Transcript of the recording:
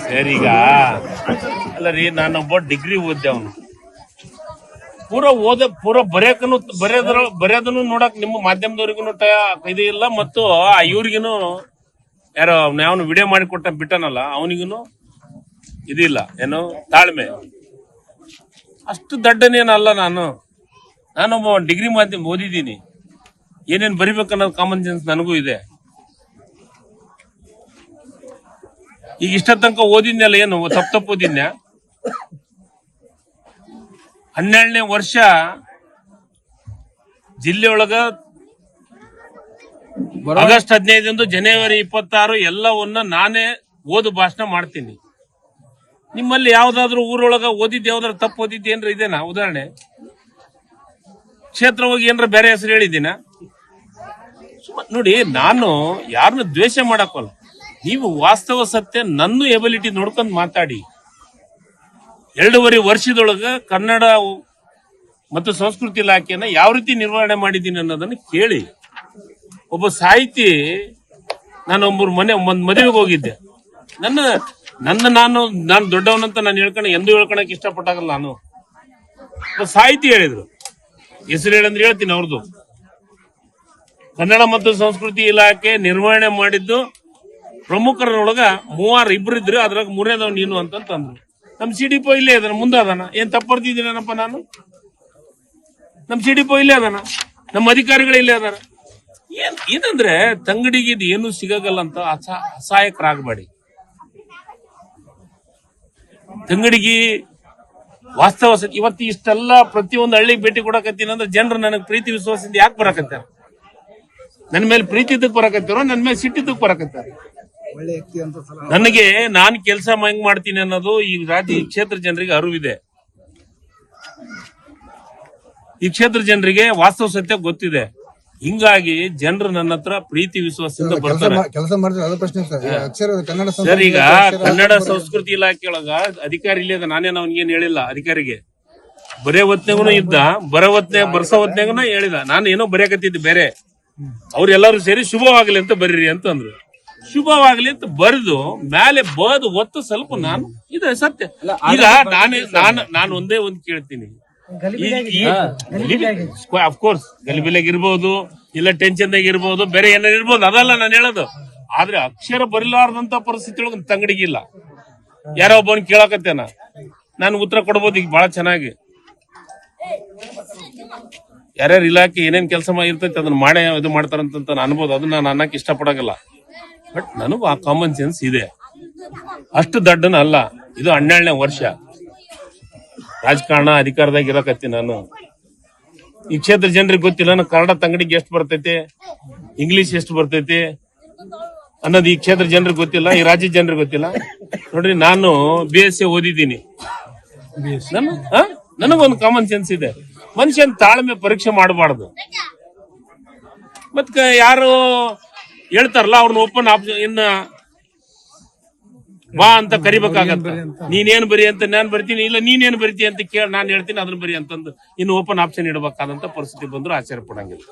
Sir ಈಗ ಅಲ್ಲ ರೀ, ನಾನೊಬ್ಬ ಡಿಗ್ರಿ ಓದ್ದೆ. ಅವನು ಪೂರ ಬರೆಯೋದನ್ನು ನೋಡಕ್ ನಿಮ್ಮ ಮಾಧ್ಯಮದವ್ರಿಗೂ ಇದು ಇಲ್ಲ, ಮತ್ತು ಇವ್ರಿಗೂ ಯಾರೋ ಅವನು ವಿಡಿಯೋ ಮಾಡಿ ಕೊಟ್ಟ ಬಿಟ್ಟನಲ್ಲ ಅವನಿಗೂ ಇದಿಲ್ಲ, ಏನು ತಾಳ್ಮೆ. ಅಷ್ಟು ದಡ್ಡನೇನಲ್ಲ ನಾನೊಬ್ಬ ಡಿಗ್ರಿ ಮಾಧ್ಯಮ ಓದಿದ್ದೀನಿ. ಏನೇನ್ ಬರಿಬೇಕನ್ನೋದು ಕಾಮನ್ ಸೆನ್ಸ್ ನನಗೂ ಇದೆ. ಈಗ ಇಷ್ಟ ತನಕ ಓದಿದ್ನಲ್ಲ, ಏನು ತಪ್ಪು ಓದಿದ್ನ. 12ನೇ ವರ್ಷ ಜಿಲ್ಲೆಯೊಳಗ ಆಗಸ್ಟ್ 15 ಜನವರಿ 26 ಎಲ್ಲವನ್ನ ನಾನೇ ಓದು ಭಾಷಣ ಮಾಡ್ತೀನಿ. ನಿಮ್ಮಲ್ಲಿ ಯಾವ್ದಾದ್ರು ಊರೊಳಗ ಓದಿದ್ದು ಯಾವ್ದಾದ್ರು ತಪ್ಪು ಓದಿದ್ದು ಏನ್ರ ಇದೇನಾ? ಉದಾಹರಣೆ ಕ್ಷೇತ್ರ ಹೋಗಿ ಏನ್ರ ಬೇರೆ ಹೆಸರು ಹೇಳಿದ್ದೀನ? ನೋಡಿ, ನಾನು ಯಾರನ್ನ ದ್ವೇಷ ಮಾಡಕ್ಕಲ್ಲ. ನೀವು ವಾಸ್ತವ ಸತ್ಯ ನನ್ನ ಎಬಿಲಿಟಿ ನೋಡ್ಕೊಂಡು ಮಾತಾಡಿ. 2.5 ವರ್ಷದೊಳಗ ಕನ್ನಡ ಮತ್ತು ಸಂಸ್ಕೃತಿ ಇಲಾಖೆಯನ್ನ ಯಾವ ರೀತಿ ನಿರ್ವಹಣೆ ಮಾಡಿದ್ದೀನಿ ಅನ್ನೋದನ್ನ ಕೇಳಿ. ಒಬ್ಬ ಸಾಹಿತಿ, ನಾನು ಒಂದ್ ಮದುವೆಗೆ ಹೋಗಿದ್ದೆ. ನಾನು ದೊಡ್ಡವನಂತ ನಾನು ಎಂದೂ ಹೇಳ್ಕೊಳಕ್ ಇಷ್ಟಪಟ್ಟಾಗಲ್ಲ. ನಾನು ಒಬ್ಬ ಸಾಹಿತಿ ಹೇಳಿದ್ರು, ಹೆಸರು ಹೇಳಂದ್ರೆ ಹೇಳ್ತೀನಿ ಅವ್ರದ್ದು. ಕನ್ನಡ ಮತ್ತು ಸಂಸ್ಕೃತಿ ಇಲಾಖೆ ನಿರ್ವಹಣೆ ಮಾಡಿದ್ದು ಪ್ರಮುಖರೊಳಗ 3 ಇದ್ರು, ಅದ್ರಾಗ 3ನೇದವ್ ನೀನು ಅಂತಂದ್ರು. ನಮ್ ಸಿಡಿಪೋ ಇಲ್ಲೇ ಅದಾನ, ಮುಂದೆ ಅದಾನ. ಏನ್ ತಪ್ಪರ್ತಿದ್ದೀನಪ್ಪ ನಾನು? ನಮ್ ಸಿಡಿಪೋ ಇಲ್ಲೇ ಅದಾನ, ನಮ್ಮ ಅಧಿಕಾರಿಗಳು ಇಲ್ಲೇ ಅದಾರ. ಏನಂದ್ರೆ ತಂಗಡಿಗೆ ಇದು ಏನು ಸಿಗಲ್ಲ ಅಂತ ಅಸಹಾಯಕರಾಗಬೇಡಿ. ತಂಗಡಿಗೆ ವಾಸ್ತವ ಇವತ್ತು ಇಷ್ಟೆಲ್ಲ ಪ್ರತಿಯೊಂದು ಹಳ್ಳಿಗೆ ಭೇಟಿ ಕೊಡಕತ್ತೀನಿ ಅಂದ್ರೆ ಜನರು ನನಗೆ ಪ್ರೀತಿ ವಿಶ್ವಾಸದಿಂದ ಯಾಕೆ ಬರಕತ್ತಾರ? ನನ್ನ ಮೇಲೆ ಪ್ರೀತಿ ಇದ್ದಕ್ಕೆ ಬರಕತ್ತಾರೋ, ನನ್ನ ಮೇಲೆ ಸಿಟ್ಟಿದ್ದಕ್ಕೆ ಬರಕತ್ತಾರ? ನನಗೆ ನಾನು ಕೆಲಸ ಹೆಂಗ್ ಮಾಡ್ತೀನಿ ಅನ್ನೋದು ಈ ಕ್ಷೇತ್ರ ಜನರಿಗೆ ಅರಿವಿದೆ. ಈ ಕ್ಷೇತ್ರ ಜನರಿಗೆ ವಾಸ್ತವ ಸತ್ಯ ಗೊತ್ತಿದೆ. ಹಿಂಗಾಗಿ ಜನರು ನನ್ನ ಹತ್ರ ಪ್ರೀತಿ ವಿಶ್ವಾಸದಿಂದ ಬರ್ತಾರೆ. ಸರ್, ಈಗ ಕನ್ನಡ ಸಂಸ್ಕೃತಿ ಇಲಾಖೆ ಒಳಗ ಅಧಿಕಾರಿ ಇಲ್ಲದ, ನಾನೇನು ಅವನಿಗೇನು ಹೇಳಿಲ್ಲ. ಅಧಿಕಾರಿಗೆ ಬರೇ ಹೊತ್ನಾಗೂ ಇದ್ದ, ಬರ್ಸೋ ಹೊತ್ನಾಗೂ ಹೇಳಿದ. ನಾನು ಏನೋ ಬರೆಯಕತ್ತಿದ್ದೆ ಬೇರೆ. ಅವ್ರೆಲ್ಲರೂ ಸೇರಿ ಶುಭವಾಗ್ಲಿ ಅಂತ ಬರೀರಿ ಅಂತಂದ್ರು. ಶುಭವಾಗ್ಲಿ ಅಂತ ಬರೆದು ಮೇಲೆ ಒತ್ತು ಸ್ವಲ್ಪ ನಾನು ಇದು ಸತ್ಯ. ಈಗ ನಾನು ಒಂದೇ ಒಂದು ಕೇಳ್ತೀನಿ. ಅಫ್ಕೋರ್ಸ್ ಗಲಿಬಿಲಾಗ ಇರ್ಬೋದು, ಇಲ್ಲ ಟೆನ್ಷನ್ದಾಗ ಇರ್ಬೋದು, ಬೇರೆ ಏನಾರು ಇರ್ಬೋದು, ಅದಲ್ಲ ನಾನು ಹೇಳೋದು. ಆದ್ರೆ ಅಕ್ಷರ ಬರಿಲಾರ್ದಂತ ಪರಿಸ್ಥಿತಿ ಒಳಗೆ ತಂಗಡಿಗಿಲ್ಲ. ಯಾರೋ ಒಬ್ಬನ್ ಕೇಳಕತ್ತೇನ, ನಾನು ಉತ್ತರ ಕೊಡ್ಬೋದು ಈಗ ಬಹಳ ಚೆನ್ನಾಗಿ. ಯಾರ್ಯಾರ ಇಲಾಖೆ ಏನೇನ್ ಕೆಲಸ ಇರ್ತೈತಿ ಅದನ್ನ ಮಾಡೇ ಇದು ಮಾಡ್ತಾರಂತ ಅನ್ಬೋದು. ಅದನ್ನ ನಾನು ಅನ್ನಕ್ಕೆ ಇಷ್ಟಪಡೋಲ್ಲ. ಬಟ್ ನನಗೂ ಆ ಕಾಮನ್ ಸೆನ್ಸ್ ಇದೆ. ಅಷ್ಟು ದಡ್ಡನ ಅಲ್ಲ. ಇದು 12ನೇ ವರ್ಷ ರಾಜಕಾರಣ ಅಧಿಕಾರದಾಗ ಇರಕತ್ತೀನಿ ನಾನು. ಈ ಕ್ಷೇತ್ರ ಜನರಿಗೆ ಗೊತ್ತಿಲ್ಲ ನಾನು ಕನ್ನಡ ತಂಗಡಿಗೆ ಎಷ್ಟು ಬರ್ತೈತೆ, ಇಂಗ್ಲಿಷ್ ಎಷ್ಟು ಬರ್ತೈತಿ ಅನ್ನೋದು ಈ ಕ್ಷೇತ್ರ ಜನರಿಗೆ ಗೊತ್ತಿಲ್ಲ, ಈ ರಾಜ್ಯದ ಜನರಿಗೆ ಗೊತ್ತಿಲ್ಲ. ನೋಡ್ರಿ, ನಾನು BSc ಓದಿದ್ದೀನಿ. ನನಗೊಂದು ಕಾಮನ್ ಸೆನ್ಸ್ ಇದೆ. ಮನುಷ್ಯನ ತಾಳ್ಮೆ ಪರೀಕ್ಷೆ ಮಾಡಬಾರ್ದು. ಮತ್ ಯಾರು ಹೇಳ್ತಾರಲ್ಲ ಅವ್ರನ್ನ ಓಪನ್ ಆಪ್ಷನ್ ಇನ್ನ ಬಾ ಅಂತ ಕರಿಬೇಕಾಗತ್ತ. ನೀನೇನ್ ಬರಿ ಅಂತ ನಾನ್ ಬರ್ತೀನಿ, ಇಲ್ಲ ನೀನೇನ್ ಬರಿತಿ ಅಂತ ಕೇಳಿ ನಾನು ಹೇಳ್ತೀನಿ ಅದನ್ನ ಬರಿ ಅಂತಂದು ಇನ್ನು ಓಪನ್ ಆಪ್ಷನ್ ಇಡಬೇಕಾದಂತ ಪರಿಸ್ಥಿತಿ ಬಂದ್ರು ಆಶ್ಚರ್ಯ ಪಡಂಗಿಲ್ಲ.